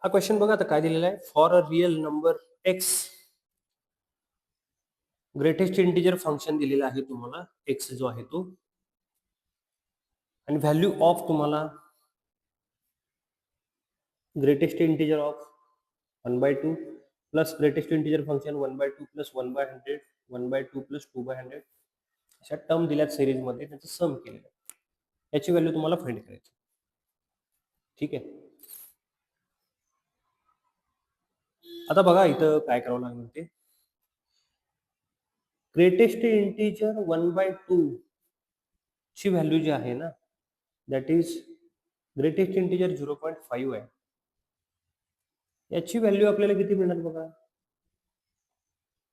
हा क्वेश्चन बघा आता काय दिलेला आहे. For a real number x greatest integer function दिलेला आहे तुम्हाला, एक्स जो आहे तो, आणि व्हॅल्यू ऑफ तुम्हाला greatest integer of 1/2 plus greatest integer function 1/2 plus 1/100 1/2 plus 2/100 अशा टर्म दिल्यात सिरीजमध्ये, त्याचं सम केलेलं आहे. याची व्हॅल्यू तुम्हाला फाइंड करायची. ठीक आहे. आता बघा इथं काय करावं लागणार ते. ग्रेटेस्ट इंटिजर 1/2 ची व्हॅल्यू जी आहे ना, दॅट इज ग्रेटेस्ट इंटिजर 0.5 आहे. याची व्हॅल्यू आपल्याला किती मिळणार बघा.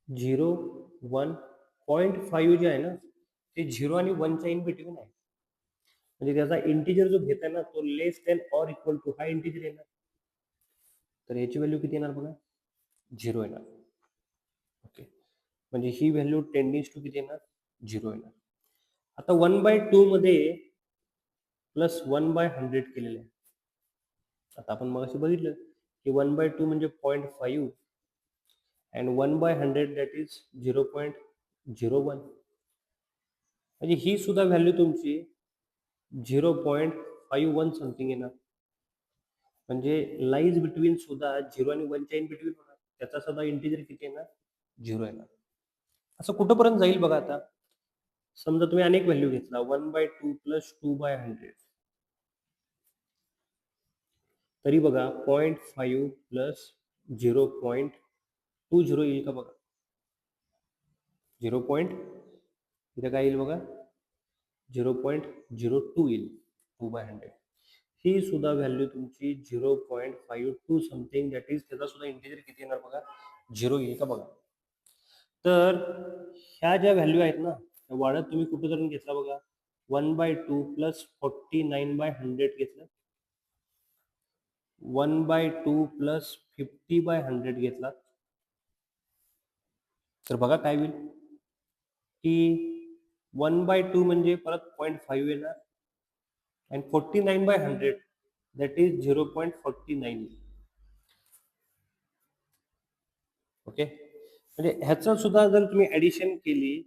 0.1 जे आहे ना, ते 0 आणि 1च्या इन बिटवीन आहे. म्हणजे त्याचा इंटिजर जो घेत आहे ना, तो लेस दॅन ऑर इक्वल टू हा इंटिजर येणार. तर याची व्हॅल्यू किती येणार बघा, 0 येणार. ओके, म्हणजे ही व्हॅल्यू टेंडिंग्स टू किती येणार, 0 येणार. आता 1/2 मध्ये प्लस 1/100 केलेलं आहे. आता आपण मग बघितलं की 1/2 म्हणजे 0.5 and 1/100 that is 0.01. म्हणजे ही सुद्धा व्हॅल्यू तुमची 0.51 समथिंग येणार. म्हणजे लाईज बिटवीन सुद्धा 0 आणि 1च्या इन बिटवीन होणार. त्याचा सुद्धा इंटिजर किती येणार, 0 येणार. असं कुठंपर्यंत जाईल बघा. आता समजा तुम्ही अनेक व्हॅल्यू घेतला 1/2 प्लस 2/100, तरी बघा 0.5 प्लस 0.20 येईल का बघा. 0. इथे काय येईल बघा, 0.02 येईल 2/100. ही सुद्धा व्हॅल्यू तुमची 0.52 समथिंग, दॅट इज त्याचा सुद्धा इंटिजर किती येणार बघा, 0 येईल का बघा. तर ह्या ज्या व्हॅल्यू आहेत ना, त्या वाढत तुम्ही कुठं जाऊन घेतला बघा, 1/2 प्लस 49/100 घेतलं, 1/2 प्लस 50/100 घेतला, तर बघा काय होईल की 1/2 म्हणजे परत 0.5 येणार and 49/100 that is 0.49. ओके, म्हणजे ह्याचं सुद्धा जर तुम्ही ऍडिशन केली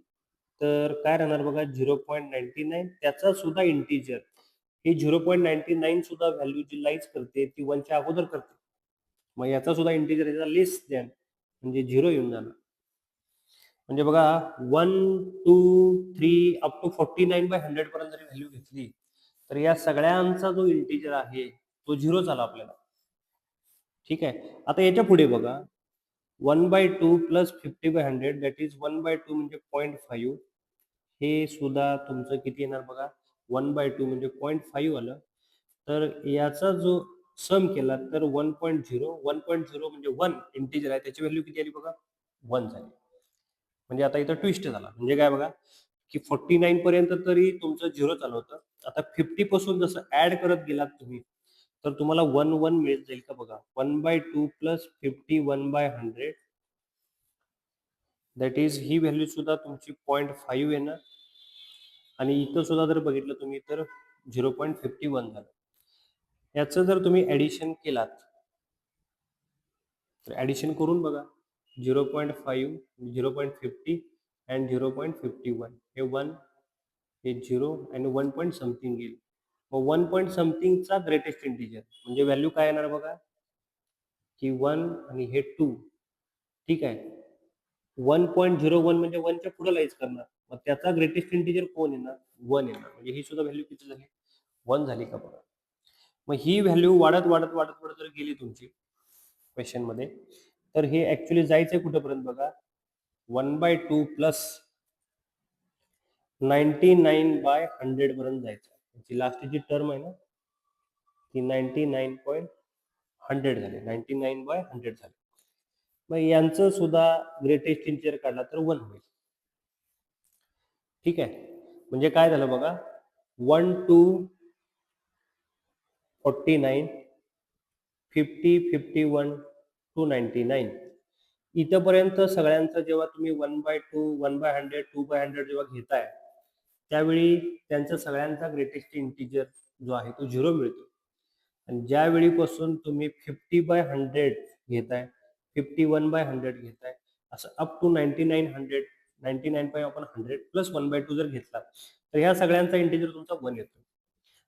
तर काय राहणार बघा, 0.99. त्याचा सुद्धा इंटिजर हे 0.99 सुद्धा व्हॅल्यू जी लाईज करते ती 1च्या अगोदर करते. मग याचा सुद्धा इंटिजर याचा लेस दॅन म्हणजे 0 येऊन जाणार. म्हणजे बघा 1, 2, 3 अप टू 49/100 पर्यंत जरी व्हॅल्यू घेतली तर या सगळ्यांचा जो इंटिजर आहे तो 0 झाला आपल्याला. ठीक आहे. आता याच्या पुढे बघा 1/2 प्लस 50/100 दॅट इज 1/2 म्हणजे 0.5. हे सुद्धा तुमचं किती येणार बघा, 1/2 म्हणजे 0.5 आलं. तर याचा जो सम केला तर 1.0 म्हणजे 1 इंटिजर आहे, त्याची व्हॅल्यू किती आली बघा, 1 झाली. म्हणजे आता इथं ट्विस्ट झाला. म्हणजे काय बघा की 49 पर्यंत तरी तुमचं 0 चालू होतं. आता 50 पासून जसं ऍड करत गेलात तुम्ही तर तुम्हाला 1 1 मिळत जाईल का बघा. 1/2 plus 50 1/100 that is he value सुद्धा तुमची 0.5 येणार. आणि इथं सुद्धा जर बघितलं तुम्ही तर 0.51 झालं. याचं जर तुम्ही ऍडिशन केलात तर ऍडिशन करून बघा, 0.5 0.50 अँड 0.51 हे 1 हे 0 आणि 1 पॉईंट समथिंग येईल. मग 1 पॉईंट समथिंगचा ग्रेटेस्ट इंटिजर म्हणजे व्हॅल्यू काय येणार बघा की 1 आणि हे 2. ठीक आहे. 1.01 म्हणजे 1च्या पुढे लाईज करणार. मग त्याचा ग्रेटेस्ट इंटिजर कोण येणार, 1 येणार. म्हणजे ही सुद्धा व्हॅल्यू किती झाली, 1 झाली का बघा. मग ही व्हॅल्यू वाढत वाढत वाढत वाढत जर गेली तुमची क्वेश्चन मध्ये तर हे ऍक्च्युली जायचंय कुठेपर्यंत बघा, 1/2 प्लस 99/100 पर्यंत जायचं. जी लास्टची टर्म आहे ना ती 99.100 झाली, 99/100 झाली. मग यांचं सुद्धा ग्रेटेस्ट इंटिजर काढला तर 1 होईल. ठीक आहे. म्हणजे काय झालं बघा, 1 to 49 50 51 to 99 इथंपर्यंत सगळ्यांचं जेव्हा तुम्ही 1/2 1/100 2/100 जेव्हा घेताय त्यावेळी त्यांचा सगळ्यांचा ग्रेटेस्ट इंटिजर जो आहे तो 0 मिळतो. आणि ज्या वेळीपासून तुम्ही 50/100 घेताय, 51/100 घेताय, असं अप टू 99/100, 99/100 प्लस 1/2 जर घेतला तर ह्या सगळ्यांचा इंटिजर तुमचा 1 येतो.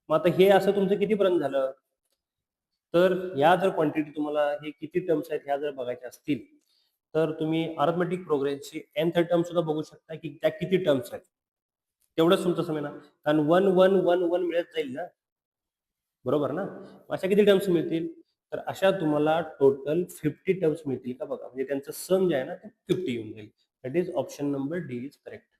मग आता हे असं तुमचं कितीपर्यंत झालं? तर ह्या जर क्वांटिटी तुम्हाला हे किती टर्म्स आहेत ह्या जर बघायच्या असतील तर तुम्ही अरिथमेटिक प्रोग्रेसची nth टर्म सुद्धा बघू शकता की त्या किती टर्म्स आहेत. तेवढंच तुमचं समजणार कारण 1 1 1 1 मिळत जाईल ना, बरोबर ना? अशा किती टर्म्स मिळतील? तर अशा तुम्हाला टोटल 50 टर्म्स मिळतील का बघा. म्हणजे त्यांचं सम जे आहे ना ते 50 येऊन जाईल. That is option number D is correct.